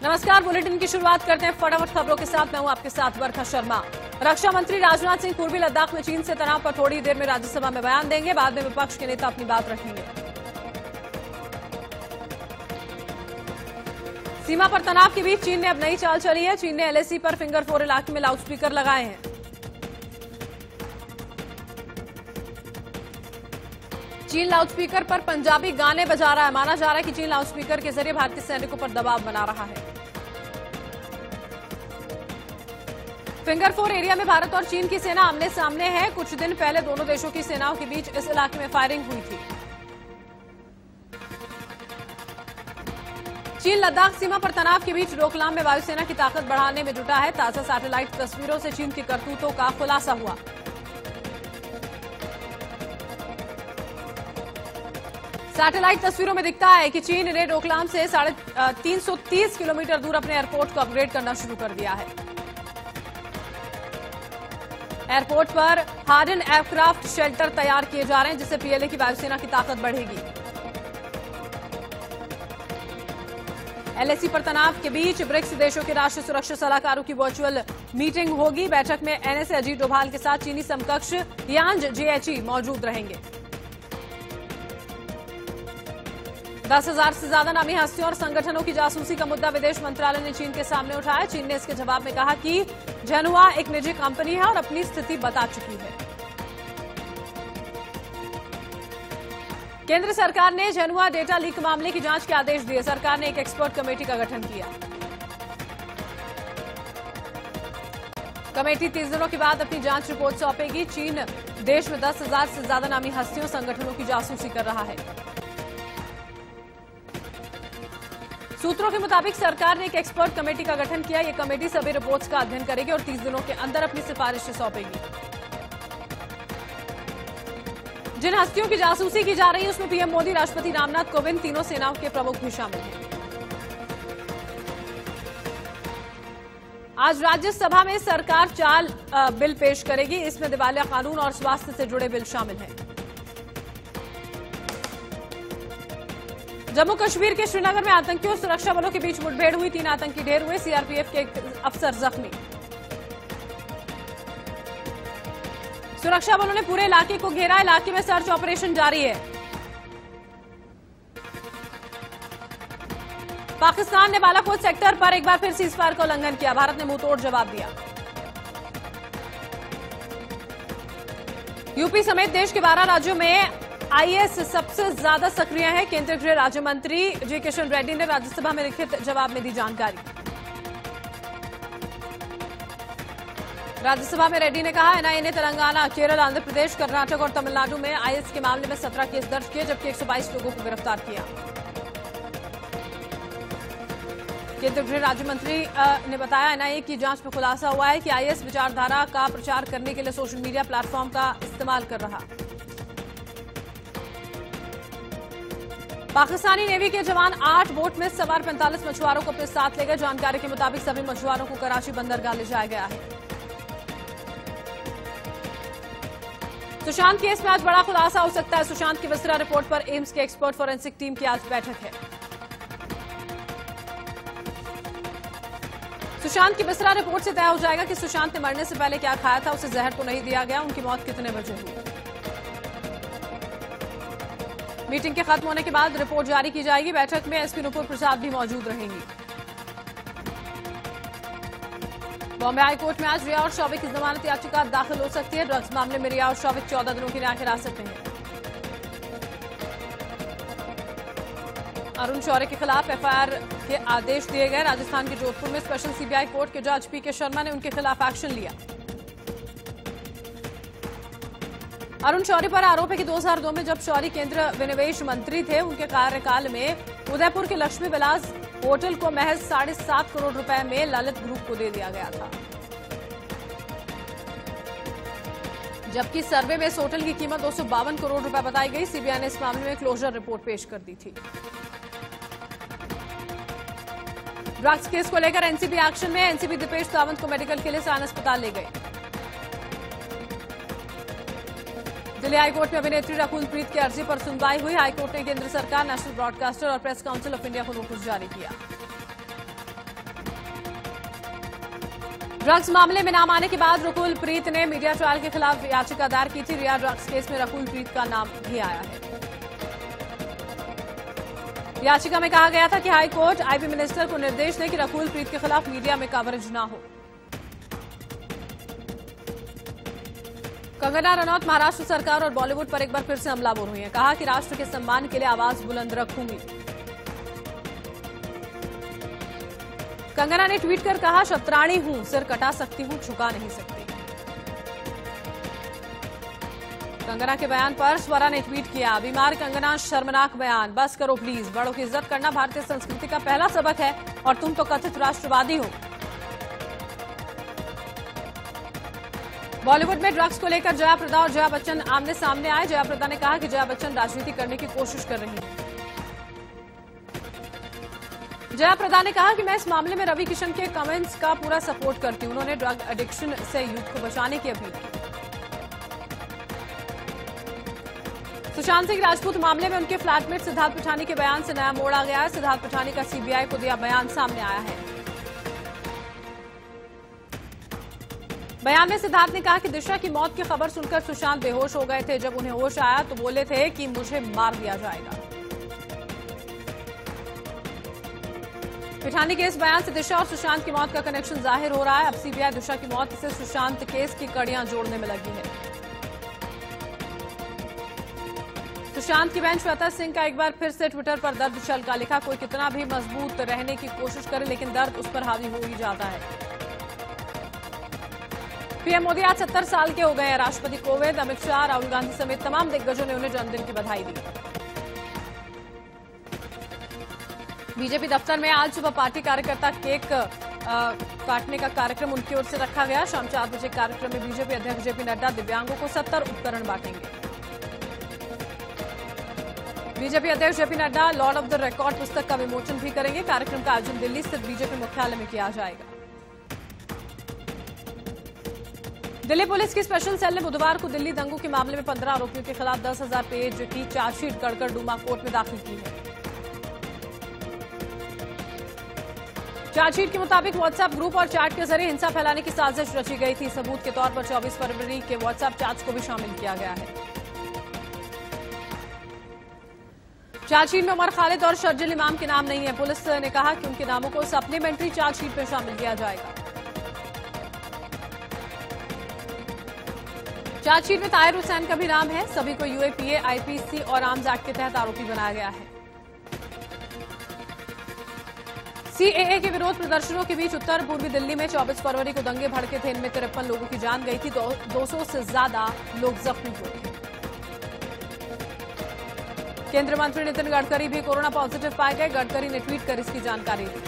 नमस्कार, बुलेटिन की शुरुआत करते हैं फटाफट खबरों के साथ। मैं हूं आपके साथ वर्षा शर्मा। रक्षा मंत्री राजनाथ सिंह पूर्वी लद्दाख में चीन से तनाव पर थोड़ी देर में राज्यसभा में बयान देंगे। बाद में विपक्ष के नेता अपनी बात रखेंगे। सीमा पर तनाव के बीच चीन ने अब नई चाल चली है। चीन ने एलएसी पर फिंगर 4 इलाके में लाउडस्पीकर लगाए हैं। चीन लाउडस्पीकर पर पंजाबी गाने बजा रहा है। माना जा रहा है कि चीन लाउडस्पीकर के जरिए भारतीय सैनिकों पर दबाव बना रहा है। फिंगर 4 एरिया में भारत और चीन की सेना आमने सामने है। कुछ दिन पहले दोनों देशों की सेनाओं के बीच इस इलाके में फायरिंग हुई थी। चीन लद्दाख सीमा पर तनाव के बीच डोकलाम में वायुसेना की ताकत बढ़ाने में जुटा है। ताजा सैटेलाइट तस्वीरों से चीन की करतूतों का खुलासा हुआ। सैटेलाइट तस्वीरों में दिखता है कि चीन ने डोकलाम से 330 किलोमीटर दूर अपने एयरपोर्ट को अपग्रेड करना शुरू कर दिया है। एयरपोर्ट पर हार्डन एयरक्राफ्ट शेल्टर तैयार किए जा रहे हैं, जिससे पीएलए की वायुसेना की ताकत बढ़ेगी। एलएसी पर तनाव के बीच ब्रिक्स देशों के राष्ट्रीय सुरक्षा सलाहकारों की वर्चुअल मीटिंग होगी। बैठक में एनएसए अजीत डोभाल के साथ चीनी समकक्ष यांग जेएची मौजूद रहेंगे। 10,000 से ज्यादा नामी हस्तियों और संगठनों की जासूसी का मुद्दा विदेश मंत्रालय ने चीन के सामने उठाया। चीन ने इसके जवाब में कहा कि झेनुआ एक निजी कंपनी है और अपनी स्थिति बता चुकी है। केंद्र सरकार ने झेनुआ डेटा लीक मामले की जांच के आदेश दिए। सरकार ने एक एक्सपर्ट कमेटी का गठन किया। कमेटी 30 दिनों के बाद अपनी जांच रिपोर्ट सौंपेगी। चीन देश में 10,000 से ज्यादा नामी हस्तियों संगठनों की जासूसी कर रहा है। सूत्रों के मुताबिक सरकार ने एक एक्सपर्ट कमेटी का गठन किया। यह कमेटी सभी रिपोर्ट्स का अध्ययन करेगी और 30 दिनों के अंदर अपनी सिफारिशें सौंपेगी। जिन हस्तियों की जासूसी की जा रही है उसमें पीएम मोदी, राष्ट्रपति रामनाथ कोविंद, तीनों सेनाओं के प्रमुख भी शामिल हैं। आज राज्यसभा में सरकार 4 बिल पेश करेगी। इसमें दिवालिया कानून और स्वास्थ्य से जुड़े बिल शामिल हैं। जम्मू कश्मीर के श्रीनगर में आतंकियों और सुरक्षा बलों के बीच मुठभेड़ हुई। 3 आतंकी ढेर हुए। सीआरपीएफ के एक अफसर जख्मी। सुरक्षा बलों ने पूरे इलाके को घेरा। इलाके में सर्च ऑपरेशन जारी है। पाकिस्तान ने बालाकोट सेक्टर पर एक बार फिर सीजफायर का उल्लंघन किया। भारत ने मुंहतोड़ जवाब दिया। यूपी समेत देश के 12 राज्यों में आईएस सबसे ज्यादा सक्रिय है। केंद्रीय गृह राज्य मंत्री जी किशन रेड्डी ने राज्यसभा में लिखित जवाब में दी जानकारी। राज्यसभा में रेड्डी ने कहा, एनआईए ने तेलंगाना, केरल, आंध्र प्रदेश, कर्नाटक और तमिलनाडु में आईएस के मामले में 17 केस दर्ज किए, जबकि 122 लोगों को गिरफ्तार किया। केंद्रीय गृह राज्य मंत्री ने बताया, एनआईए की जांच में खुलासा हुआ है कि आईएस विचारधारा का प्रचार करने के लिए सोशल मीडिया प्लेटफॉर्म का इस्तेमाल कर रहा। पाकिस्तानी नेवी के जवान 8 बोट में सवार 45 मछुआरों को अपने साथ ले गए। जानकारी के मुताबिक सभी मछुआरों को कराची बंदरगाह ले जाया गया है। सुशांत केस में आज बड़ा खुलासा हो सकता है। सुशांत की बिस्तरा रिपोर्ट पर एम्स के एक्सपर्ट फोरेंसिक टीम की आज बैठक है। सुशांत की बिस्तरा रिपोर्ट से तय हो जाएगा कि सुशांत ने मरने से पहले क्या खाया था। उसे जहर तो नहीं दिया गया। उनकी मौत कितने बजे हुई। मीटिंग के खत्म होने के बाद रिपोर्ट जारी की जाएगी। बैठक में एसपी नुपुर प्रसाद भी मौजूद रहेंगी। बॉम्बे हाईकोर्ट में आज रिया और शौविक की जमानत याचिका दाखिल हो सकती है। ड्रग्स मामले में रिया और शौविक 14 दिनों की न्याय हिरासत में हैं। अरुण शौर्य के खिलाफ एफआईआर के आदेश दिए गए। राजस्थान के जोधपुर में स्पेशल सीबीआई कोर्ट के जज पीके शर्मा ने उनके खिलाफ एक्शन लिया। अरुण शौरी पर आरोप है कि 2002 में जब शौरी केंद्र विनिवेश मंत्री थे, उनके कार्यकाल में उदयपुर के लक्ष्मी विलास होटल को महज 7.5 करोड़ रुपए में ललित ग्रुप को दे दिया गया था, जबकि सर्वे में इस होटल की कीमत 252 करोड़ रुपए बताई गई। सीबीआई ने इस मामले में क्लोजर रिपोर्ट पेश कर दी थी। ड्रग्स केस को लेकर एनसीबी एक्शन में। एनसीबी दीपेश सावंत को मेडिकल के लिए साइन अस्पताल ले गए। दिल्ली हाईकोर्ट में अभिनेत्री रकुल प्रीत की अर्जी पर सुनवाई हुई। हाईकोर्ट ने केंद्र सरकार, नेशनल ब्रॉडकास्टर और प्रेस काउंसिल ऑफ इंडिया को नोटिस जारी किया। ड्रग्स मामले में नाम आने के बाद रकुल प्रीत ने मीडिया ट्रायल के खिलाफ याचिका दायर की थी। रिया ड्रग्स केस में रकुल प्रीत का नाम भी आया है। याचिका में कहा गया था कि हाई कोर्ट आईबी मिनिस्टर को निर्देश दे कि रकुल प्रीत के खिलाफ मीडिया में कवरेज न हो। कंगना रनौत महाराष्ट्र सरकार और बॉलीवुड पर एक बार फिर से हमलावर हुई हैं। कहा कि राष्ट्र के सम्मान के लिए आवाज बुलंद रखूंगी। कंगना ने ट्वीट कर कहा, शतरानी हूं, सिर कटा सकती हूं, झुका नहीं सकती। कंगना के बयान पर स्वरा ने ट्वीट किया, बीमार कंगना, शर्मनाक बयान, बस करो प्लीज। बड़ों की इज्जत करना भारतीय संस्कृति का पहला सबक है और तुम तो कथित राष्ट्रवादी हो। बॉलीवुड में ड्रग्स को लेकर जया प्रदा और जया बच्चन आमने सामने आए। जया प्रदा ने कहा कि जया बच्चन राजनीति करने की कोशिश कर रही हैं। जया प्रदा ने कहा कि मैं इस मामले में रवि किशन के कमेंट्स का पूरा सपोर्ट करती हूं। उन्होंने ड्रग एडिक्शन से यूथ को बचाने की अपील की। सुशांत सिंह राजपूत मामले में उनके फ्लैटमेट सिद्धार्थ पिठानी के बयान से नया मोड़ आ गया है। सिद्धार्थ पिठानी का सीबीआई को दिया बयान सामने आया है। बयान में सिद्धार्थ ने कहा कि दिशा की मौत की खबर सुनकर सुशांत बेहोश हो गए थे। जब उन्हें होश आया तो बोले थे कि मुझे मार दिया जाएगा। पिठानी के इस बयान से दिशा और सुशांत की मौत का कनेक्शन जाहिर हो रहा है। अब सीबीआई दिशा की मौत से सुशांत केस की कड़ियां जोड़ने में लगी है। सुशांत की बहन श्वेता सिंह का एक बार फिर से ट्विटर पर दर्द छलका। लिखा, कोई कितना भी मजबूत रहने की कोशिश करे लेकिन दर्द उस पर हावी हो ही जाता है। पीएम मोदी आज 70 साल के हो गए हैं। राष्ट्रपति कोविंद, अमित शाह, राहुल गांधी समेत तमाम दिग्गजों ने उन्हें जन्मदिन की बधाई दी। बीजेपी दफ्तर में आज सुबह पार्टी कार्यकर्ता केक काटने का कार्यक्रम उनकी ओर से रखा गया। शाम 4 बजे कार्यक्रम में बीजेपी अध्यक्ष जेपी नड्डा दिव्यांगों को 70 उपकरण बांटेंगे। बीजेपी अध्यक्ष JP Nadda Lord of the record पुस्तक का विमोचन भी करेंगे। कार्यक्रम का आयोजन दिल्ली स्थित बीजेपी मुख्यालय में किया जाएगा। दिल्ली पुलिस की स्पेशल सेल ने बुधवार को दिल्ली दंगों के मामले में 15 आरोपियों के खिलाफ 10,000 पेज की चार्जशीट गढ़कर डूमा कोर्ट में दाखिल की है। चार्जशीट के मुताबिक व्हाट्सएप ग्रुप और चैट के जरिए हिंसा फैलाने की साजिश रची गई थी। सबूत के तौर पर 24 फरवरी के व्हाट्सएप चैट्स को भी शामिल किया गया है। चार्जशीट में उमर खालिद और शर्जिल इमाम के नाम नहीं है। पुलिस ने कहा कि उनके नामों को सप्लीमेंट्री चार्जशीट में शामिल किया जाएगा। चार्जशीट में ताहिर हुसैन का भी नाम है। सभी को यूएपीए, आईपीसी और आर्म्स एक्ट के तहत आरोपी बनाया गया है। सीएए के विरोध प्रदर्शनों के बीच उत्तर पूर्वी दिल्ली में 24 फरवरी को दंगे भड़के थे। इनमें 53 लोगों की जान गई थी। 200 से ज्यादा लोग जख्मी हुए थे। केंद्रीय मंत्री नितिन गडकरी भी कोरोना पॉजिटिव पाए गए। गडकरी ने ट्वीट कर इसकी जानकारी दी।